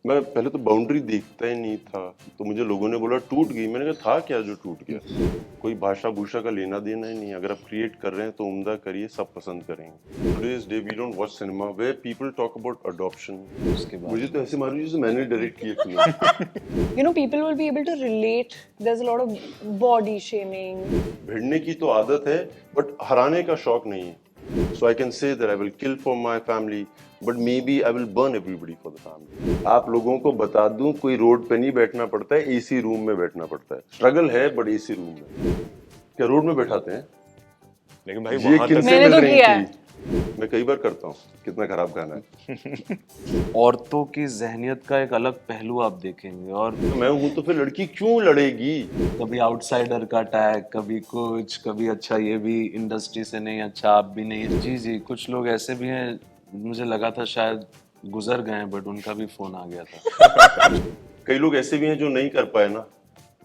मैं पहले तो बाउंड्री देखता ही नहीं था, तो मुझे लोगों ने बोला टूट गई, मैंने कहा था क्या जो टूट गया? कोई भाषा-भूषा का लेना देना ही नहीं है, अगर आप क्रिएट कर रहे हैं तो उम्दा करिए, सब पसंद करेंगे। Today's day we don't watch cinema where people talk about adoption. उसके बाद मुझे तो ऐसे मालूम जैसे मैंने डायरेक्ट की है film. You know, people will be able to relate. There's a lot of body shaming. भिड़ने की तो आदत है, बट हराने का शौक नहीं है। So I can say that I will kill for my family, but maybe I will burn everybody for the family. आप लोगों को बता दूं, कोई रोड पे नहीं बैठना पड़ता है, एसी रूम में बैठना पड़ता है। स्ट्रगल है, बट एसी रूम में। क्या रोड में बैठाते हैं? लेकिन भाई ये वहां किनसे मैंने मिल तो रही किया है। थी? मैं कई बार करता हूँ। कितना खराब खाना है। औरतों की जहनियत का एक अलग पहलू आप देखेंगे, और मैं हूँ तो फिर लड़की क्यों लड़ेगी? कभी आउटसाइडर का टैग, कभी कुछ, कभी अच्छा ये भी इंडस्ट्री से नहीं, अच्छा आप भी नहीं। जी जी, कुछ लोग ऐसे भी हैं, मुझे लगा था शायद गुजर गए हैं, बट उनका भी फोन आ गया था। कई लोग ऐसे भी हैं जो नहीं कर पाए ना।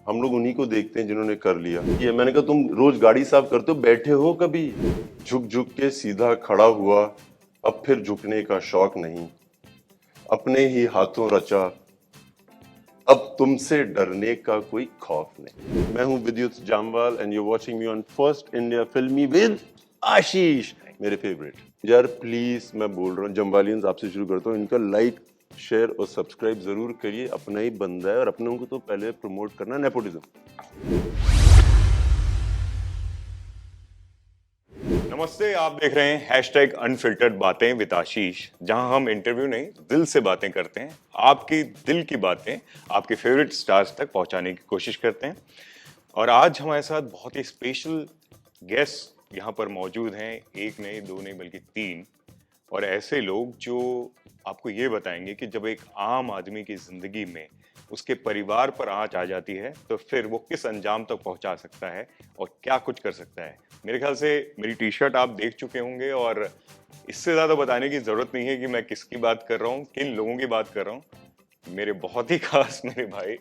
हम लोग उन्हीं को देखते हैं जिन्होंने कर लिया। ये मैंने कहा तुम रोज गाड़ी साफ करते हो, बैठे हो कभी? झुक झुक के सीधा खड़ा हुआ, अब फिर झुकने का शौक नहीं, अपने ही हाथों रचा, अब तुमसे डरने का कोई खौफ नहीं। मैं हूं Vidyut Jammwal and you watching me on First India Filmy with Ashish, मेरे फेवरेट। यार प्लीज, मैं बोल रहा हूँ जमवालियंस, आपसे शुरू करता हूँ। इनका लाइक, शेयर और सब्सक्राइब जरूर करिए। अपना ही बंदा है और अपनों को तो पहले प्रमोट करना। नेपोटिज्म। नमस्ते, आप देख रहे हैं हैशटैग अनफिल्टर्ड बातें विद आशीष, जहां हम इंटरव्यू नहीं दिल से बातें करते हैं। आपकी दिल की बातें आपके फेवरेट स्टार्स तक पहुंचाने की कोशिश करते हैं। और आज हमारे साथ बहुत ही स्पेशल गेस्ट यहाँ पर मौजूद हैं। एक नहीं, दो नहीं, बल्कि तीन। और ऐसे लोग जो आपको ये बताएंगे कि जब एक आम आदमी की जिंदगी में उसके परिवार पर आंच आ जाती है तो फिर वो किस अंजाम तक पहुंचा सकता है और क्या कुछ कर सकता है। मेरे ख्याल से मेरी टी शर्ट आप देख चुके होंगे और इससे ज्यादा बताने की जरूरत नहीं है कि मैं किसकी बात कर रहा हूँ, किन लोगों की बात कर रहा हूँ। मेरे बहुत ही खास मेरे भाई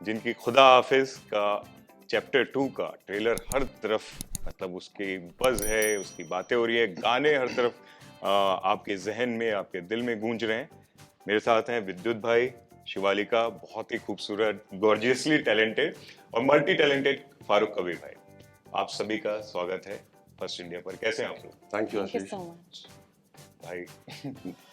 जिनकी खुदा हाफिज का चैप्टर 2 का ट्रेलर हर तरफ, मतलब उसकी बज है, उसकी बातें हो रही है, गाने हर तरफ आपके जहन में, आपके दिल में गूंज रहे हैं। मेरे साथ हैं विद्युत भाई, शिवालिका, बहुत ही खूबसूरत, गॉर्जियसली टैलेंटेड और मल्टी टैलेंटेड फारूक कबीर भाई। आप सभी का स्वागत है फर्स्ट इंडिया पर। कैसे हैं आप लोग? Thank you Thank you Ashish. so much. भाई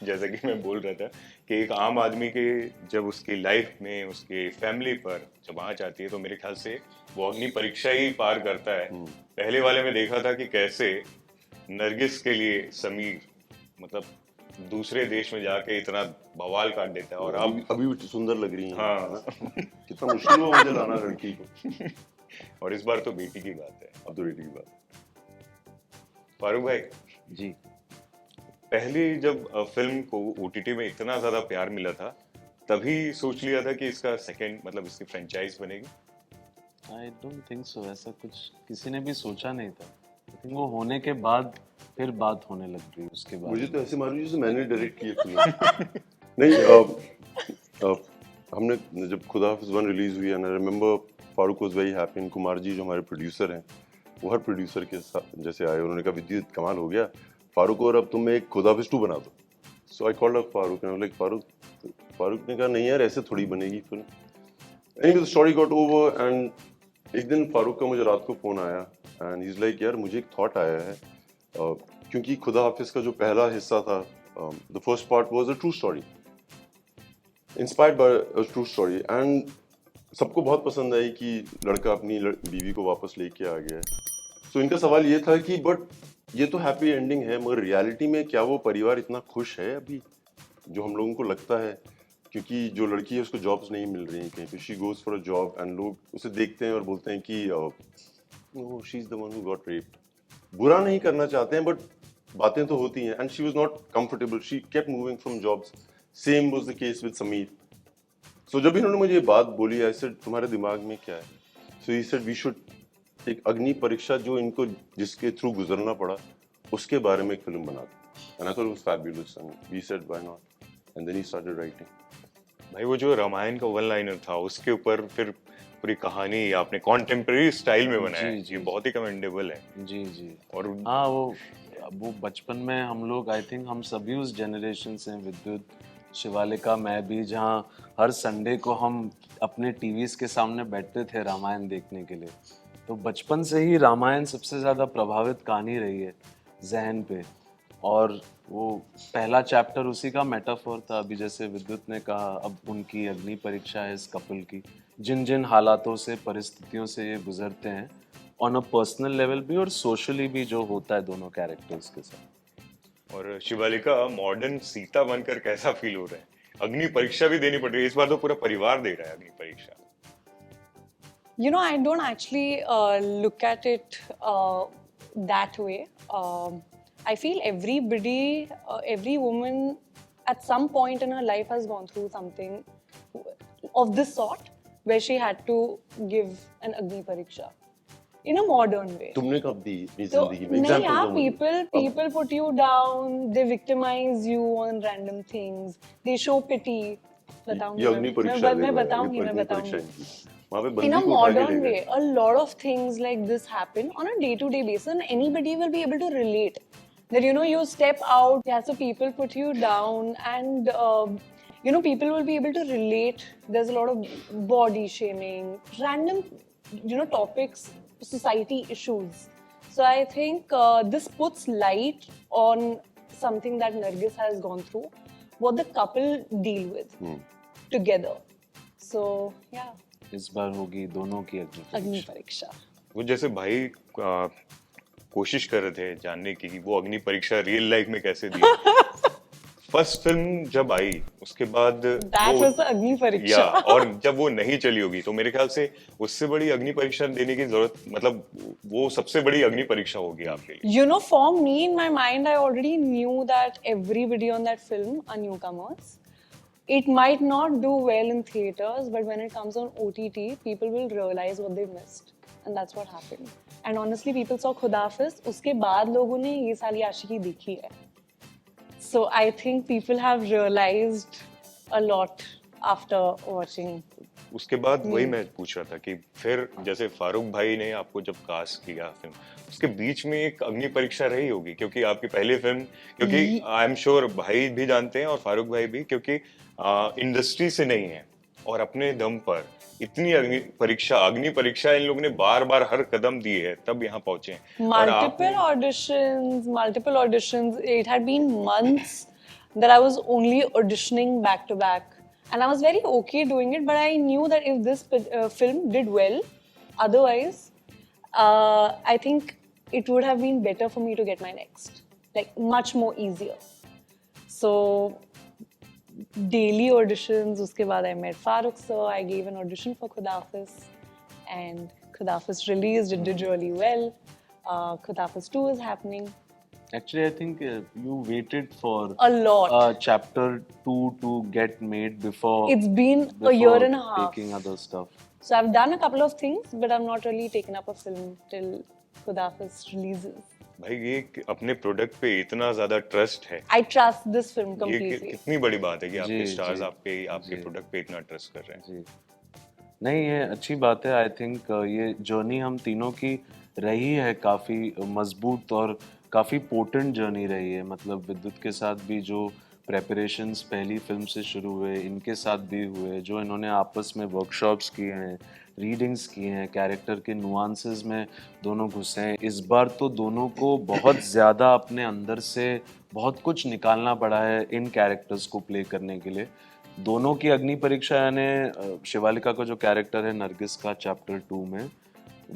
जैसा कि मैं बोल रहा था कि एक आम आदमी के जब उसकी लाइफ में उसके फैमिली पर जब आँच आती है तो मेरे ख्याल से वो अग्नि परीक्षा ही पार करता है। पहले वाले में देखा था कि कैसे नरगिस के लिए समीर मतलब दूसरे देश में जाके इतना बवाल काट देता है, और अब अभी भी सुंदर लग रही हैं। हाँ कितना मुश्किल हुआ मुझे लाना लड़की को। और इस बार तो बेटी की बात है। अब तो बेटी की बात। फारूक भाई, जी, पहली जब फिल्म को ओटीटी में इतना ज्यादा प्यार मिला था, तभी सोच लिया था कि इसका सेकंड मतलब इसकी फ्रेंचाइज बनेगी। I don't think so. ऐसा कुछ किसी ने भी सोचा नहीं था। आई थिंक वो होने के बाद फिर बात होने लग गई उसके बाद। मुझे तो ऐसे मालूम जैसे मैंने डायरेक्ट की है फिल्म। नहीं, हमने जब खुदा हाफिज़ 1 रिलीज हुई and I remember Farooq was very happy and Kumar ji जो हमारे प्रोड्यूसर हैं, वो हर प्रोड्यूसर के साथ जैसे आए, उन्होंने कहा विद्युत कमाल हो गया फारूक, और अब तुम एक खुदा हाफिज़ 2 बना दो। So I called up Farooq and like Farooq ने कहा नहीं यार ऐसे थोड़ी बनेगी film. Anyway the story got over and एक दिन फारूक का मुझे रात को फोन आया एंड ही इज लाइक यार मुझे एक थॉट आया है, क्योंकि खुदा हाफिज का जो पहला हिस्सा था, the first part was a true story, inspired by a true story, and सबको बहुत पसंद आई कि लड़का अपनी बीवी को वापस लेके आ गया है। सो इनका सवाल ये था कि बट ये तो हैप्पी एंडिंग है, मगर रियलिटी में क्या वो परिवार इतना खुश है अभी जो हम लोगों को लगता है? क्योंकि जो लड़की है उसको जॉब्स नहीं मिल रही हैं कहीं पे, she goes for a job and लोग उसे देखते हैं और बोलते हैं कि she is the one who got raped. बुरा नहीं करना चाहते हैं बट बातें तो होती हैं, and she was not comfortable, she kept moving from jobs. Same was the case with Sameer. So जब इन्होंने मुझे ये बात बोली, आई सेड तुम्हारे दिमाग में क्या है? सो ही सेड वी शुड, एक अग्नि परीक्षा जो इनको जिसके थ्रू गुजरना पड़ा उसके बारे में एक फिल्म बना दो। And I thought it was fabulous and we said why not, and then he started writing. भाई वो जो रामायण का वन लाइनर था उसके ऊपर फिर पूरी कहानी आपने कॉन्टेम्पररी स्टाइल में बनाया है, जी, ये बहुत ही कमेंडेबल है। जी जी। और हाँ, वो बचपन में हम लोग, आई थिंक हम सभी उस जनरेशन से हैं विद्युत, शिवालिका, मैं भी, जहाँ हर संडे को हम अपने टीवीज के सामने बैठते थे रामायण देखने के लिए। तो बचपन से ही रामायण सबसे ज़्यादा प्रभावित कहानी रही है जहन पे। और वो पहला चैप्टर उसी का मेटाफोर था। अभी जैसे विद्युत ने कहा, अब उनकी अग्नि परीक्षा है इस कपल की, जिन जिन हालातों से, परिस्थितियों से ये गुजरते हैं, ऑन अ पर्सनल लेवल भी और सोशली भी, जो होता है दोनों कैरेक्टर्स के साथ। और शिवालिका मॉडर्न सीता बनकर कैसा फील हो रहा है? अग्नि परीक्षा भी देनी पड़ रही है, इस बार तो पूरा परिवार दे रहा है अग्नि परीक्षा। You know, I don't actually look at it that way. I feel everybody, every woman at some point in her life has gone through something of this sort where she had to give an Agni Pariksha in a modern way. तुमने कब दी अपनी So, जिंदगी में? नहीं Example यार, दो मुझे। people put you down, they victimize you on random things, they show pity. बताऊंगी ये अग्नि परीक्षा मैं दे रहा है, बताऊंगी ये मैं अग्नि बताऊंगी परीक्षा इनकी। वहाँ पे in बंदी a को उठा के modern ले गए। way, a lot of things like this happen on a day-to-day basis, and anybody will be able to relate. That you step out, yeah, so people put you down, and people will be able to relate. There's a lot of body shaming, random, topics, society issues. So I think this puts light on something that Nargis has gone through, what the couple deal with together. So yeah. इस बार होगी दोनों की अग्नि अग्नि परीक्षा। वो जैसे भाई कोशिश कर रहे थे जानने की कि वो अग्नि परीक्षा रियल लाइफ में कैसे दी। फर्स्ट फिल्म जब आई उसके बाद That was the अग्नि परीक्षा। या और जब वो नहीं चली होगी तो मेरे ख्याल से उससे बड़ी अग्नि परीक्षा देने की जरूरत, मतलब वो सबसे बड़ी अग्नि परीक्षा होगी आपके लिए। For me, in my mind, I already knew that everybody on that film are newcomers. It might not do well in theaters, but when it comes on OTT, people will realize what they missed. And that's what happened. And honestly, people saw Khudafiz, उसके बाद लोगों ने ये साली आशिकी देखी है. So I think people have realized a lot after watching. उसके बाद वही मैं पूछ रहा था कि फिर जैसे फारूक भाई ने आपको जब कास्ट किया फिल्म, उसके बीच में एक अग्नि परीक्षा रही होगी क्योंकि आपकी पहली फिल्म, क्योंकि आई एम श्योर भाई भी जानते हैं और फारूक भाई भी, क्योंकि इंडस्ट्री से नहीं है और अपने दम पर इतनी अग्नि परीक्षा इन लोगों ने बार बार हर कदम दिए है तब यहाँ पहुंचे हैं। और multiple auditions. It had been months that I was only auditioning back to back. And I was very okay doing it, but I knew that if this film did well, otherwise, I think it would have been better for me to get my next. Like, much more easier. So, daily auditions, uske baad I met Farooq sir, I gave an audition for Khudafiz, and Khudafiz released, it did really well. Khudafiz 2 is happening. Actually, I think you waited for A lot. Chapter 2 to get made before. It's been a year and a half. Taking other stuff. So I've done a couple of things, but I've not really taken up a film till Khudafiz releases. भाई ये अपने product पे इतना ज्यादा trust है, I trust this film ये completely. कितनी बड़ी बात है कि आपके जी, स्टार्स जी, आपके प्रोडक्ट पे इतना ट्रस्ट कर रहे हैं। जी, नहीं, ये अच्छी बात है। आई थिंक ये जर्नी हम तीनों की रही है काफ़ी मजबूत और काफ़ी पोटेंट जर्नी रही है। मतलब विद्युत के साथ भी जो प्रेपरेशंस पहली फिल्म से शुरू हुए, इनके साथ भी हुए, जो इन्होंने आपस में वर्कशॉप्स किए हैं, रीडिंग्स किए हैं, कैरेक्टर के नुआंसेस में दोनों घुसे हैं। इस बार तो दोनों को बहुत ज़्यादा अपने अंदर से बहुत कुछ निकालना पड़ा है इन कैरेक्टर्स को प्ले करने के लिए। दोनों की अग्नि परीक्षा, यानी शिवालिका का जो कैरेक्टर है नरगिस का चैप्टर 2 में,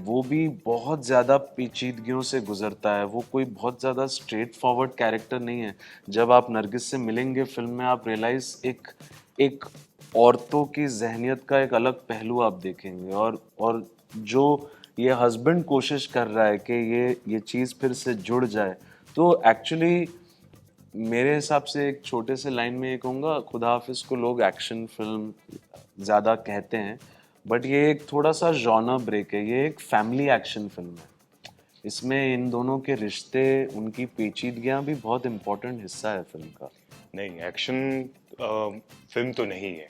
वो भी बहुत ज़्यादा पेचीदगियों से गुजरता है। वो कोई बहुत ज़्यादा स्ट्रेट फॉरवर्ड कैरेक्टर नहीं है। जब आप नरगिस से मिलेंगे फिल्म में, आप रियलाइज़ एक औरतों की जहनियत का एक अलग पहलू आप देखेंगे। और जो ये हस्बैंड कोशिश कर रहा है कि ये चीज़ फिर से जुड़ जाए, तो एक्चुअली मेरे हिसाब से एक छोटे से लाइन में ये कहूँगा, खुदा हाफिज़ को लोग एक्शन फिल्म ज़्यादा कहते हैं, बट ये एक थोड़ा सा जॉनर ब्रेक है। ये एक फैमिली एक्शन फिल्म है। इसमें इन दोनों के रिश्ते, उनकी पेचीदगियाँ भी बहुत इम्पोर्टेंट हिस्सा है फिल्म का। नहीं, एक्शन फिल्म तो नहीं है,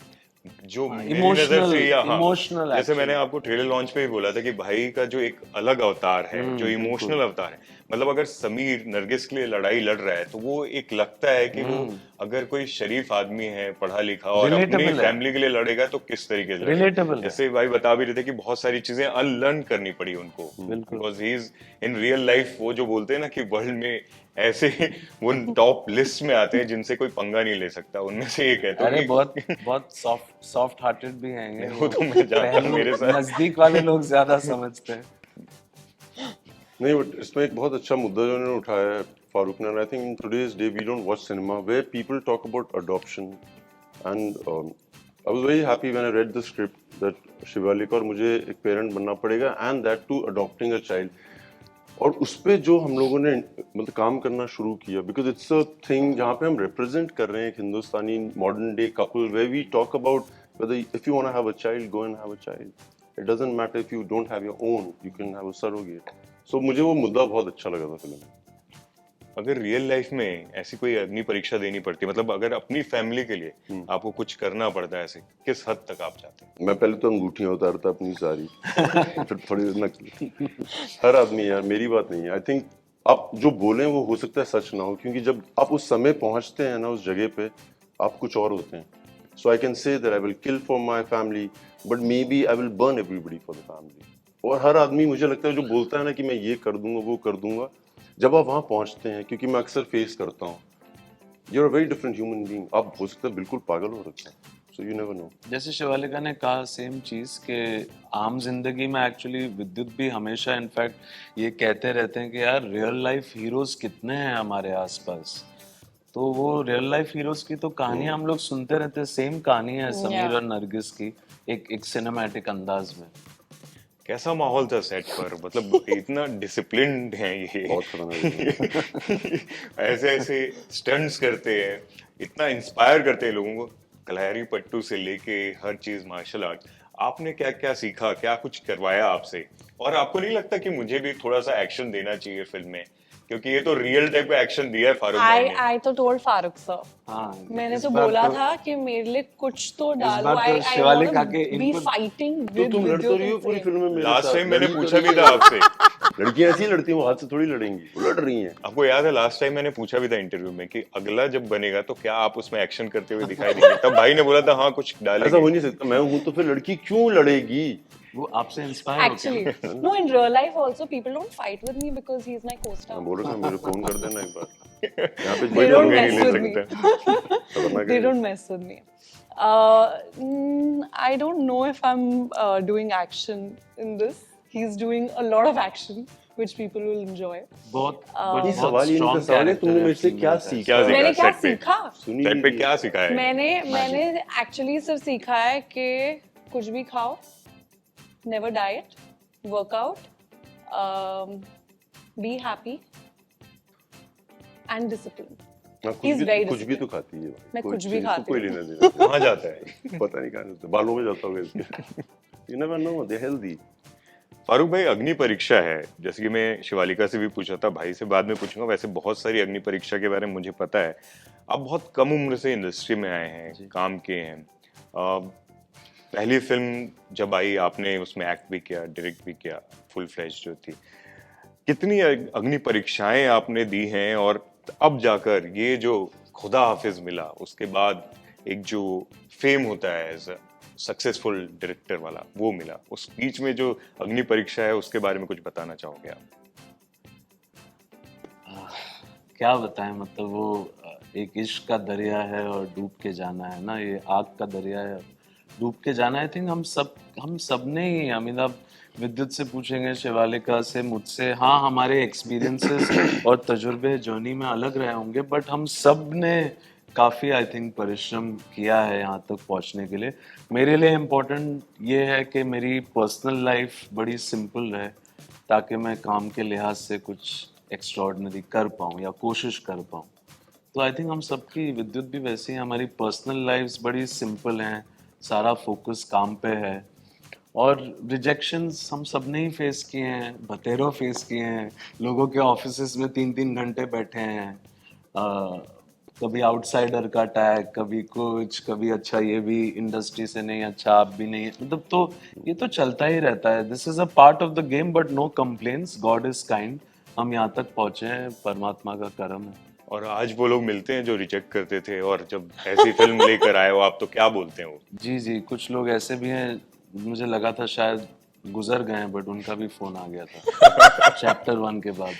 जो हाँ, मेरी नजर emotional- से या हाँ, emotional जैसे actually। मैंने आपको ट्रेलर लॉन्च पे भी बोला था कि भाई का जो एक अलग अवतार है, जो इमोशनल अवतार है, मतलब अगर समीर नरगिस के लिए लड़ाई लड़ रहा है तो वो एक लगता है कि वो अगर कोई शरीफ आदमी है, पढ़ा लिखा और अपनी Relatable है। फैमिली के लिए लड़ेगा तो किस तरीके से लड़ेगा। Relatable है। जैसे भाई बता भी रहे थे कि बहुत सारी चीजें अनलर्न करनी पड़ी उनको, because he is in real life वो जो बोलते हैं ना कि वर्ल्ड में ऐसे वो टॉप लिस्ट में आते हैं जिनसे कोई पंगा नहीं ले सकता, उनमें से एक है। तो अरे एक- बहुत सॉफ्ट हार्टेड भी हैं ये, वो तो मैं जानता हूँ, पहलू मेरे साथ नजदीक वाले लोग ज्यादा समझते हैं। नहीं, बट इसमें एक बहुत अच्छा मुद्दा जो उन्होंने उठाया है फारूक ने, I think in today's day we don't watch cinema where people talk about adoption and I was very happy when I read the script that Shivalik और मुझे एक पेरेंट बनना पड़ेगा and that too adopting a child, और उस पे जो हम लोगों ने मतलब काम करना शुरू किया, बिकॉज इट्स अ थिंग जहाँ पे हम रिप्रेजेंट कर रहे हैं एक Hindustani modern day couple where we talk about whether if you want to have a child, go and have a child. It doesn't matter if you don't have your own, you can have a surrogate. So मुझे वो मुद्दा बहुत अच्छा लगा था film में। अगर real life में ऐसी कोई अग्नि परीक्षा देनी पड़ती, मतलब अगर अपनी फैमिली के लिए आपको कुछ करना पड़ता है, ऐसे किस हद तक आप चाहते हैं? मैं पहले तो अंगूठियां उतारता अपनी सारी फिर थोड़ी नकली। हर आदमी यार, मेरी बात नहीं है। आई थिंक आप जो बोलें वो हो सकता है सच ना हो, क्योंकि जब आप उस समय पहुंचते हैं ना उस जगह पे, आप कुछ और होते हैं। So I can say that I will kill for my family but maybe I will burn everybody for the family. और हर आदमी मुझे लगता है जो बोलता है ना कि मैं ये कर दूंगा वो कर दूंगा, जब आप वहां पहुंचते हैं, क्योंकि मैं अक्सर फेस करता हूँ, you are a very different human being. आप हो सकता है बिल्कुल पागल हो रखा है, सो यू नेवर नो। जैसे शिवालिका ने कहा सेम चीज के आम जिंदगी में एक्चुअली विद्युत भी हमेशा इनफैक्ट ये कहते रहते हैं कि यार रियल लाइफ हीरोज कितने हैं हमारे आसपास, तो वो रियल लाइफ हीरोज की तो कहानियां हम लोग सुनते रहते हैं। सेम कहानी है समीर और नरगिस की, एक सिनेमैटिक अंदाज में। कैसा माहौल था सेट पर, मतलब इतना डिसिप्लिन्ड है ये, बहुत खतरनाक ऐसे ऐसे स्टंट्स करते हैं, इतना इंस्पायर करते हैं लोगों को, कलारी पट्टू से लेके हर चीज मार्शल आर्ट। आपने क्या क्या सीखा, क्या कुछ करवाया आपसे? और आपको नहीं लगता कि मुझे भी थोड़ा सा एक्शन देना चाहिए फिल्म में, क्योंकि ये तो रियल टाइप का एक्शन दिया है फारूक भाई ने। I तो told फारूक सर, हाँ, मैंने इस तो बार बोला था कि मेरे लिए कुछ तो डालो। बार तो I शिवालिक want आके to be इनको- fighting तो with तुम लड़ते Vidyut रही हो and पूरी Prem. फिल्म में मेरे लास्ट साथ। टाइम मैंने लड़ी तो पूछा भी रही था आपसे, है। लड़कियां ऐसी लड़ती हैं, वो हाथ से थोड़ी लड़ेंगी, वो लड़ रही हैं। आपको याद है लास्ट टाइम मैंने पूछा भी था इंटरव्यू में कि अगला जब बनेगा तो क्या आप उसमें एक्शन करते हुए दिखाई देंगे? तब भाई ने बोला था हाँ कुछ ऐसा हो डालेंगे। नहीं सकता, मैं हूं तो फिर लड़की क्यों लड़ेगी? वो आपसे इंस्पायर होते Actually, हैं। no, in real life also people don't fight with me because he's my co-star. मैं बोल रहा था मुझे फोन कर देना एक बार। यहाँ पे They don't नहीं mess ले with me. सकते। खतरनाक They है। don't mess with me. I don't know if I'm doing action in this. He's doing a lot of action, which people will enjoy. बहुत ये बहुत सवाल ही नहीं था, strong सवाल है character तुमने है मेरे से female क्या का। सीखा? क्या मैंने क्या सेट पे? सीखा? सुनी सेट पे नहीं। क्या सिखाया है? मैंने एक्चुअली सिर्फ सीखा है कि कुछ भी खाओ, never diet, work out, be happy and disciplined. हाँ, He's very कुछ भी disciplined. तो खाती है भाई। मैं कोई कुछ भी इसको खाती कोई हूँ। लेना देना नहीं। कहाँ जाता है? पता नहीं कहाँ जाता है, बालों में जाता होगा इसके। You never know, they're healthy. Farooq भाई, अग्नि परीक्षा है, जैसे कि मैं शिवालिका से भी पूछा था, भाई से बाद में पूछूंगा, वैसे बहुत सारी अग्नि परीक्षा के बारे में मुझे पता है। आप बहुत कम उम्र से इंडस्ट्री में आए हैं, काम किए हैं। पहली फिल्म जब आई आपने उसमें एक्ट भी किया, डायरेक्ट भी किया, फुल फ्लैश जो थी। कितनी अग्नि परीक्षाएं आपने दी हैं, और अब जाकर ये जो खुदा हाफिज मिला, उसके बाद एक जो फेम होता है एज सक्सेसफुल डायरेक्टर वाला, वो मिला। उस बीच में जो अग्नि परीक्षा है उसके बारे में कुछ बताना चाहोगे आप? क्या बताएं, मतलब वो एक इश्क का दरिया है और डूब के जाना है ना, ये आग का दरिया है, डूब के जाना। आई थिंक हम सब ने ही, आई मीन आप विद्युत से पूछेंगे, शिवालिका से, मुझसे, हाँ हमारे एक्सपीरियंसेस और तजुर्बे जर्नी में अलग रहे होंगे, बट हम सब ने काफ़ी आई थिंक परिश्रम किया है यहाँ तक पहुँचने के लिए। मेरे लिए इम्पोर्टेंट ये है कि मेरी पर्सनल लाइफ बड़ी सिंपल रहे, ताकि मैं काम के लिहाज से कुछ एक्स्ट्रॉर्डिनरी कर पाऊँ या कोशिश कर पाऊँ। तो आई थिंक हम सबकी, विद्युत भी वैसे ही, हमारी पर्सनल लाइफ्स बड़ी सिंपल हैं, सारा फोकस काम पे है। और रिजेक्शंस हम सब ने ही फेस किए हैं, बतेरों फेस किए हैं, लोगों के ऑफिसेस में 3-3 घंटे बैठे हैं, कभी आउटसाइडर का टैग, कभी कुछ, कभी अच्छा ये भी इंडस्ट्री से नहीं, अच्छा आप भी नहीं, मतलब तो ये तो चलता ही रहता है। This is a part of the game, but no complaints, God is kind. हम यहाँ तक पहुंचे हैं, परमात्मा का करम है। और आज वो लोग मिलते हैं जो रिजेक्ट करते थे, और जब ऐसी फिल्म लेकर आए हो आप तो क्या बोलते हैं वो? जी जी, कुछ लोग ऐसे भी हैं, मुझे लगा था शायद गुजर गए हैं, बट उनका भी फोन आ गया था चैप्टर 1 के बाद।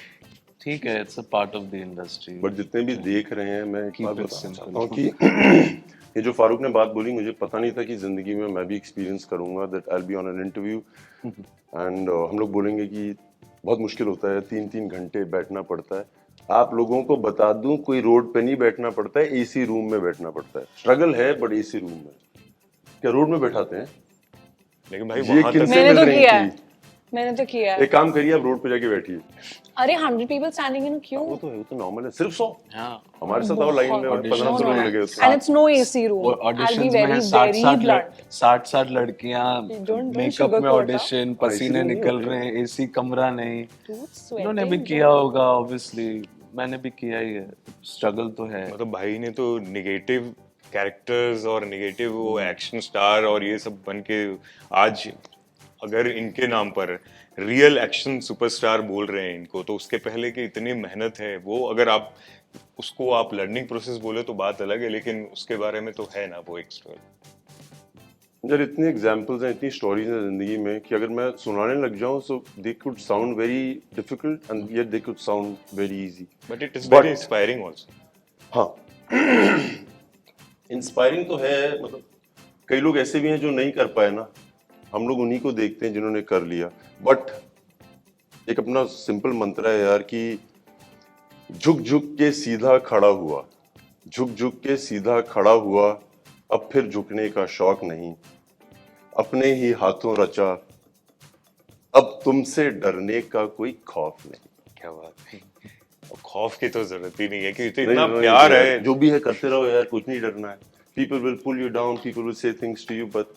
ठीक है, it's a part of the industry. But जितने भी देख रहे हैं, मैं एक Keep बात it बताना simple. चाहता हूँ कि ये जो फारूक ने बात बोली, मुझे पता नहीं था कि जिंदगी में मैं भी एक्सपीरियंस करूंगा, that I will be on an interview and हम लोग बोलेंगे कि बहुत मुश्किल होता है, 3-3 घंटे बैठना पड़ता है। आप लोगों को बता दूं, कोई रोड पे नहीं बैठना पड़ता है, एसी रूम में बैठना पड़ता है। स्ट्रगल है बट एसी रूम में। क्या रोड में बैठाते हैं? लेकिन भाई ये वहां किन तक से मैंने मिल तो रही किया थी? है, मैंने तो किया है। एक काम करिए, आप रोड पे जाके बैठिए। अरे 100 people standing in a queue. वो तो नॉर्मल है, सिर्फ 100। हाँ, हमारे साथ आओ लाइन में, Auditions 1500 में लोग लगे होते हैं। And it's no AC room. और I'll be ऑडिशंस very, में very blunt. 60 लड़कियां, Don't मेकअप में sugarcoat, ऑडिशन, पसीने नहीं निकल होते। रहे हैं, एसी कमरा नहीं। Dude, उन्होंने भी sweating. किया होगा ऑब्वियसली, मैंने भी किया ही है। स्ट्रगल तो है। मतलब भाई ने तो निगेटिव कैरेक्टर्स और निगेटिव वो एक्शन स्टार और ये सब बन के आज अगर इनके नाम पर रियल एक्शन सुपरस्टार बोल रहे हैं इनको, तो उसके पहले की इतनी मेहनत है वो, अगर आप उसको आप लर्निंग प्रोसेस बोले तो बात अलग है, लेकिन उसके बारे में तो है ना वो एक स्टोरी। यार इतने एग्जाम्पल्स हैं, इतनी स्टोरीज हैं जिंदगी में कि अगर मैं सुनाने लग जाऊं so they could sound very difficult and yet they could sound very easy. But it is But- very inspiring also. हाँ, इंस्पायरिंग तो है। मतलब कई लोग ऐसे भी हैं जो नहीं कर पाए ना, हम लोग उन्हीं को देखते हैं जिन्होंने कर लिया। बट एक अपना सिंपल मंत्र है यार कि झुक झुक के सीधा खड़ा हुआ, झुक झुक के सीधा खड़ा हुआ, अब फिर झुकने का शौक नहीं, अपने ही हाथों रचा, अब तुमसे डरने का कोई खौफ नहीं। क्या बात है, और खौफ की तो जरूरत ही नहीं है कि नहीं, इतना नहीं, प्यार यार, है। जो भी है करते रहो यार, कुछ नहीं डरना है। People will pull you down, people will say things to you, but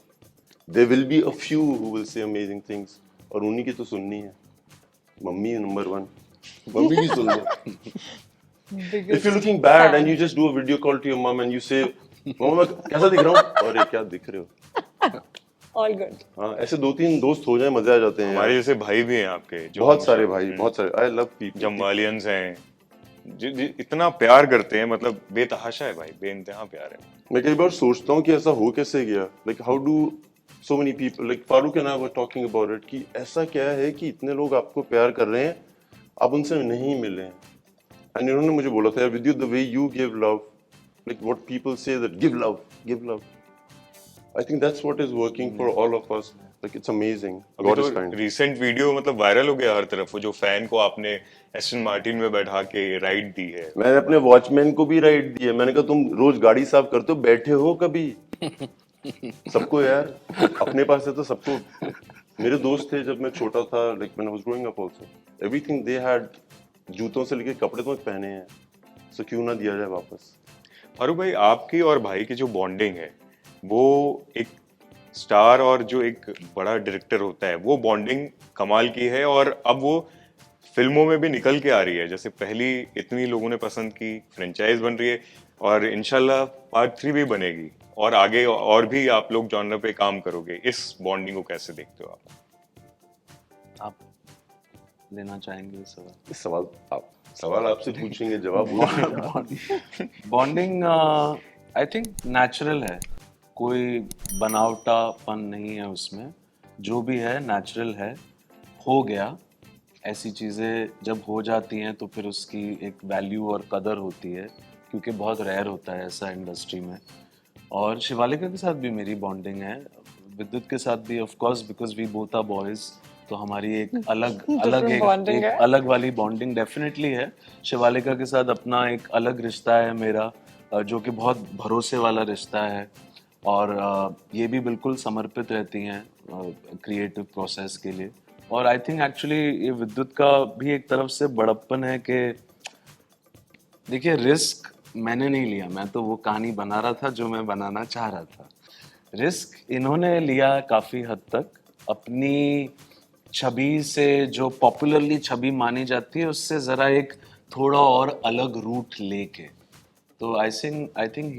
there will be a few who will say amazing things, और उन्हीं की तो सुननी है। मम्मी नंबर 1, मम्मी की सुन लो। If you're looking bad and you just do a video call to your mom and you say, मम्मा मैं कैसा दिख रहा हूँ? अरे क्या दिख रहे हो? All good. हाँ, ऐसे 2-3 दोस्त हो जाए, मजे आ जाते हैं हमारे यार। जैसे भाई भी हैं आपके जो बहुत सारे भाई, बहुत सारे। I love people. जम्वालियंस हैं इतना प्यार करते हैं, मतलब बेतहाशा है भाई, बेइंतहा प्यार है। मैं कई बार सोचता हूँ कि ऐसा हो कैसे गया, like how do so many people, like Farooq and I were talking about it, कि ऐसा क्या है कि इतने लोग आपको प्यार कर रहे हैं, आप उनसे नहीं मिले हैं। एंड इन्होंने मुझे बोला था, with you the way you give love, like what people say that give love, give love, I think that's what is working for all of us. Like it's amazing, God is kind. Recent video मतलब viral हो गया हर तरफ, वो जो fan को आपने Aston Martin में बैठा के राइड दी है। मैंने अपने वॉचमैन को भी राइड दी है। मैंने कहा तुम रोज गाड़ी साफ करते हो, बैठे हो कभी? सबको यार, अपने पास है तो सबको। मेरे दोस्त थे जब मैं छोटा था, like when I was growing up also, everything they had, जूतों से लेके कपड़े तो पहने हैं, सो क्यों ना दिया जाए वापस। फारूक भाई, आपकी और भाई की जो बॉन्डिंग है वो एक स्टार और जो एक बड़ा डायरेक्टर होता है वो बॉन्डिंग कमाल की है, और अब वो फिल्मों में भी निकल के आ रही है। जैसे पहली इतनी लोगों ने पसंद की, फ्रेंचाइज बन रही है, और इंशाल्लाह पार्ट 3 भी बनेगी, और आगे और भी आप लोग जॉनर पे काम करोगे। इस बॉन्डिंग को कैसे देखते हो आप? आप लेना चाहेंगे ये सवाल? इस सवाल आपसे पूछेंगे, जवाब वो। बॉन्डिंग आई थिंक नेचुरल है, कोई बनावटापन नहीं है उसमें, जो भी है नेचुरल है, हो गया। ऐसी चीज़ें जब हो जाती हैं तो फिर उसकी एक वैल्यू और कदर होती है, क्योंकि बहुत रेयर होता है ऐसा इंडस्ट्री में। और शिवालिका के साथ भी मेरी बॉन्डिंग है, विद्युत के साथ भी of course, because we both are boys, तो हमारी एक bonding है। अलग वाली बॉन्डिंग डेफिनेटली है। शिवालिका के साथ अपना एक अलग रिश्ता है मेरा, जो कि बहुत भरोसे वाला रिश्ता है, और ये भी बिल्कुल समर्पित रहती हैं क्रिएटिव प्रोसेस के लिए। और आई थिंक एक्चुअली ये विद्युत का भी एक तरफ से बड़प्पन है कि देखिए, रिस्क मैंने नहीं लिया, मैं तो वो कहानी बना रहा था जो मैं बनाना चाह रहा था। रिस्क इन्होंने लिया काफ़ी हद तक, अपनी छवि से, जो पॉपुलरली छवि मानी जाती है, उससे ज़रा एक थोड़ा और अलग रूट लेके। तो I think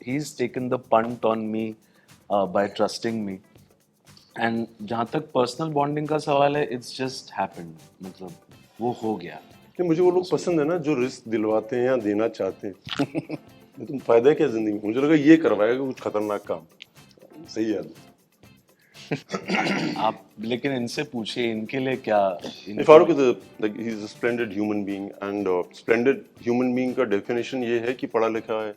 he's taken the punt on me by trusting me. And जहाँ तक पर्सनल बॉन्डिंग का सवाल है, इट्स जस्ट हैपेंड, मतलब वो हो गया. नहीं, मुझे वो लोग पसंद है ना जो रिस्क दिलवाते हैं या देना चाहते हैं. तुम फायदा क्या जिंदगी में? मुझे लगा ये करवाएगा कुछ खतरनाक काम. सही याद. आप लेकिन इनसे पूछिए इनके लिए क्या. Farooq is like he is a splendid human being and splendid human being का डेफिनेशन ये है कि पढ़ा लिखा है,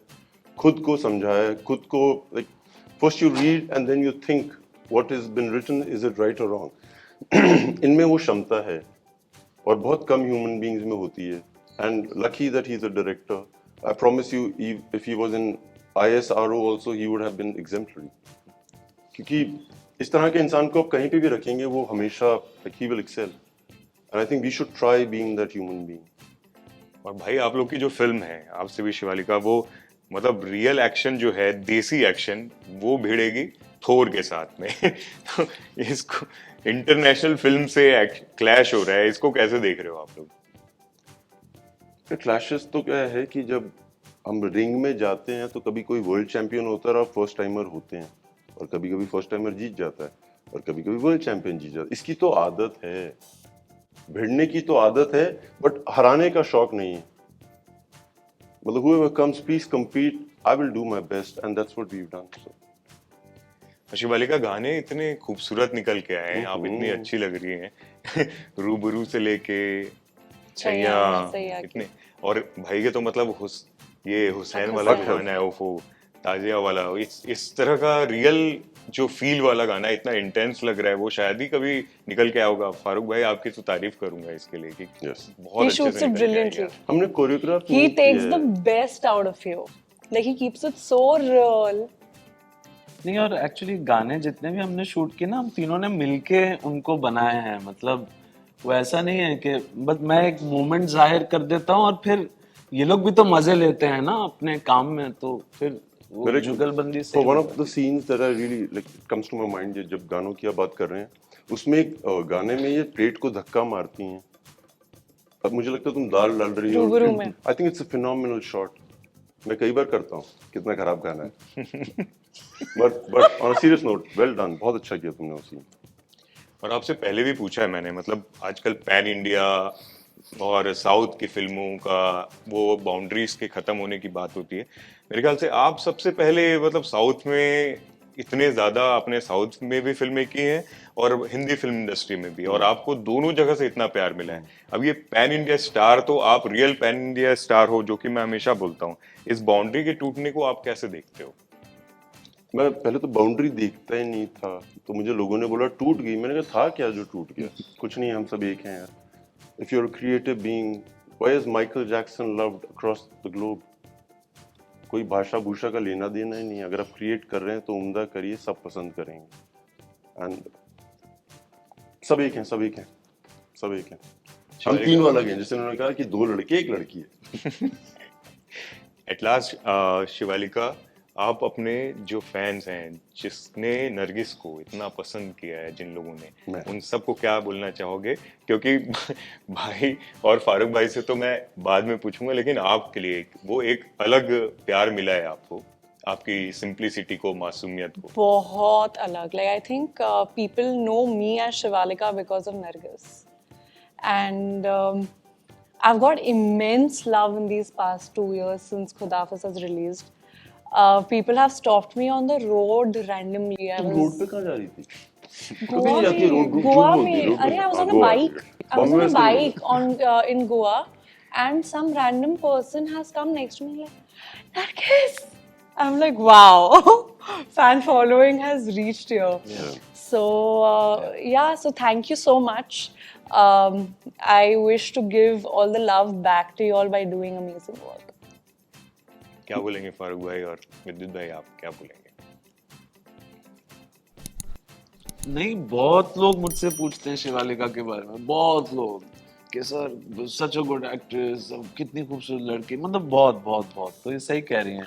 खुद को समझा है, खुद को like first you read and then you think what is been written, is it right और रॉन्ग. इनमें वो क्षमता है और बहुत कम ह्यूमन बीइंग्स में होती है. And lucky that he is a director. I promise you if he was in ISRO also he would have been exemplary. क्योंकि इस तरह के इंसान को आप कहीं पे भी रखेंगे वो हमेशा ही will excel. And I think we should try being that human being. और भाई आप लोग की जो फिल्म है आपसे भी शिवालिका, वो मतलब रियल एक्शन जो है, देसी एक्शन, वो भिड़ेगी थोर के साथ में. तो इसको इंटरनेशनल फिल्म से क्लैश हो रहा है, इसको कैसे देख रहे हो आप लोग? क्लैशेस तो क्या है कि जब हम रिंग में जाते हैं तो कभी कोई वर्ल्ड चैंपियन होता है और फर्स्ट टाइमर होते हैं, और कभी कभी फर्स्ट टाइमर जीत जाता है और कभी कभी वर्ल्ड चैंपियन जीत जाता है. इसकी तो आदत है, भिड़ने की तो आदत है, बट हराने का शौक नहीं है. मतलब whoever comes, please compete. I will do my best, and that's what we've done. So. Shivalika, गाने इतने खूबसूरत निकल के आए हैं, आप इतनी अच्छी लग रही हैं. रूबरू से लेके छैया इतने, और भाई के तो मतलब ये हुसैन वाला गाना है, वो ताजिया वाला, इस तरह का रियल जो फील वाला गाना इतना इंटेंस लग रहा है, वो शायद ही कभी निकल के आओगा. फारूक भाई, आपकी तो तारीफ करूंगा इसके लिए कि बहुत अच्छे से निकल के आया. हमने choreograph He takes the best out of you. Like he keeps it so real. नहीं, और एक्चुअली गाने जितने भी हमने शूट किए ना, हम तीनों ने मिलके उनको बनाए हैं. मतलब वो ऐसा नहीं है कि बस मैं एक मोमेंट जाहिर कर देता हूँ और फिर ये लोग भी तो मजे लेते हैं ना अपने काम में, तो फिर वो जुगलबंदी से. One of the scenes that I really like comes to my mind, जब गानों की आप बात कर रहे हैं, उसमें एक गाने में ये प्लेट को धक्का मारती हैं. अब मुझे लगता है तुम दाल डाल रही हो. I think it's a phenomenal shot. मैं कई बार करता हूँ, कितना खराब गाना है. But on a serious note, well done, बहुत अच्छा किया तुमने उसी. और आपसे पहले भी पूछा है मैंने, मतलब आजकल पैन इंडिया और साउथ की फिल्मों का वो बाउंड्रीज के खत्म होने की बात होती है. मेरे ख्याल से आप सबसे पहले मतलब साउथ में इतने ज्यादा, आपने साउथ में भी फिल्में की हैं और हिंदी फिल्म इंडस्ट्री में भी, और आपको दोनों जगह से इतना प्यार मिला है. अब ये पैन इंडिया स्टार, तो आप रियल पैन इंडिया स्टार हो, जो कि मैं हमेशा बोलता हूँ. इस बाउंड्री के टूटने को आप कैसे देखते हो? मैं पहले तो बाउंड्री देखता ही नहीं था, तो मुझे लोगों ने बोला टूट गई. मैंने कहा था क्या जो टूट गया? कुछ नहीं, हम सब एक हैं यार. If you are a creative being, why is Michael Jackson loved across the globe? कोई भाषा भूषा का लेना देना ही नहीं. अगर आप क्रिएट कर रहे हैं तो उम्दा करिए, सब पसंद करेंगे. एंड सब एक हैं, सब एक हैं, सब एक हैं. हम तीनों अलग हैं, जैसे उन्होंने कहा कि दो लड़के एक लड़की है. एट लास्ट शिवालिका, आप अपने जो फैंस हैं, जिसने नरगिस को इतना पसंद किया है, जिन लोगों ने, उन सबको क्या बोलना चाहोगे? क्योंकि भाई और फारूक भाई से तो मैं बाद में पूछूंगा, लेकिन आपके लिए वो एक अलग प्यार मिला है आपको, आपकी सिंप्लिसिटी को, मासूमियत को. बहुत अलग. Like I think people know me as Shivalika because of Nargis, and I've got immense love in these past 2 years since Khuda Hafiz has released. People have stopped me on the road randomly. I was road पे कहाँ जा रही थी? Goa में. अरे I was on a bike. I was on a bike in Goa, and some random person has come next to me like, Nargis. I'm like, wow, fan following has reached here. Yeah. So yeah, so thank you so much. I wish to give all the love back to you all by doing amazing work. क्या बोलेंगे फारूक भाई और विद्युत भाई, आप क्या बोलेंगे? नहीं, बहुत लोग मुझसे पूछते हैं शिवालिका के बारे में, बहुत लोग, कि sir such a good actress, कितनी खूबसूरत लड़की, मतलब बहुत बहुत बहुत. तो ये सही कह रही हैं.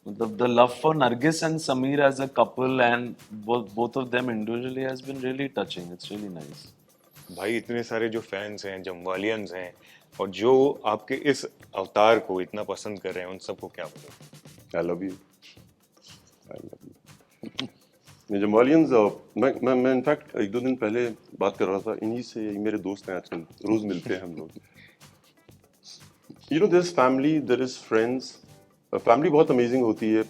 मतलब the love for Nargis and Sameer as a couple and both of them individually has been really touching. It's really nice. भाई इतने सारे जो फैंस हैं, जमवालियंस हैं, और जो आपके इस अवतार को इतना पसंद कर रहे हैं उन सबको क्या बोलोगे? I love you, I love you. ये जमालियंस, मैं इनफैक्ट एक दो दिन पहले बात कर रहा था इन्हीं से, मेरे दोस्त हैं आजकल, रोज मिलते हैं हम लोग। You know, there is family, there is friends. Family बहुत अमेजिंग होती है।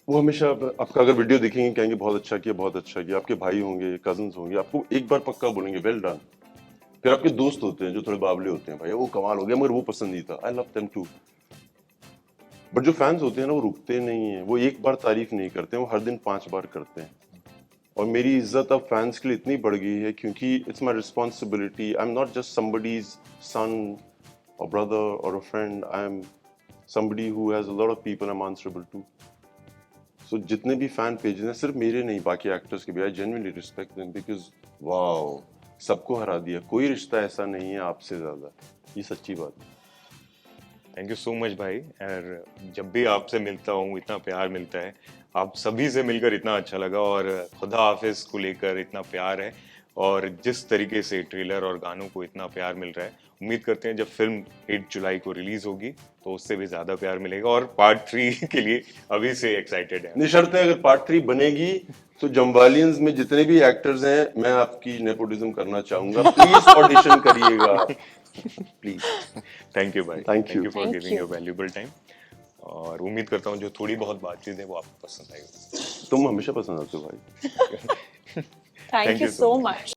वो हमेशा आपका अगर वीडियो देखेंगे कहेंगे बहुत अच्छा किया, बहुत अच्छा किया। आपके भाई होंगे, कजन्स होंगे, आपको एक बार पक्का बोलेंगे वेल डन। फिर आपके दोस्त होते हैं जो थोड़े बावले होते हैं, भाई वो कमाल हो गया, मगर वो पसंद नहीं था। I love them too. But जो फैंस होते हैं ना, वो रुकते नहीं हैं, वो एक बार तारीफ नहीं करते हैं, वो हर दिन 5 बार करते हैं। और मेरी इज्जत अब फैंस के लिए इतनी बढ़ गई है क्योंकि it's my responsibility. I am not just somebody's son और ब्रदर और a friend, I am somebody who has a lot of people I am answerable to. So जितने भी फैन पेजेस हैं, सिर्फ मेरे नहीं, बाकी एक्टर्स के भी, I genuinely respect them because wow, सबको हरा दिया। कोई रिश्ता ऐसा नहीं है आपसे ज्यादा, ये सच्ची बात है। थैंक यू सो मच भाई। और जब भी आपसे मिलता हूँ इतना प्यार मिलता है, आप सभी से मिलकर इतना अच्छा लगा, और खुदा हाफिज को लेकर इतना प्यार है, और जिस तरीके से ट्रेलर और गानों को इतना प्यार मिल रहा है, उम्मीद करते हैं जब फिल्म 8 जुलाई को रिलीज होगी तो उससे भी ज्यादा प्यार मिलेगा, और पार्ट 3 के लिए अभी से एक्साइटेड है। निशर्त है अगर पार्ट 3 बनेगी तो जम्बालियंस में जितने भी एक्टर्स हैं, मैं आपकी नेपोटिज्म करना चाहूंगा। प्लीज ऑडिशन करिएगा, प्लीज। थैंक यू भाई, Thank you. For Thank giving you. Your valuable time, और उम्मीद करता हूँ जो थोड़ी बहुत बातचीत है वो आपको पसंद आएगी। तुम हमेशा पसंद आते हो भाई। Thank Thank you you so so much.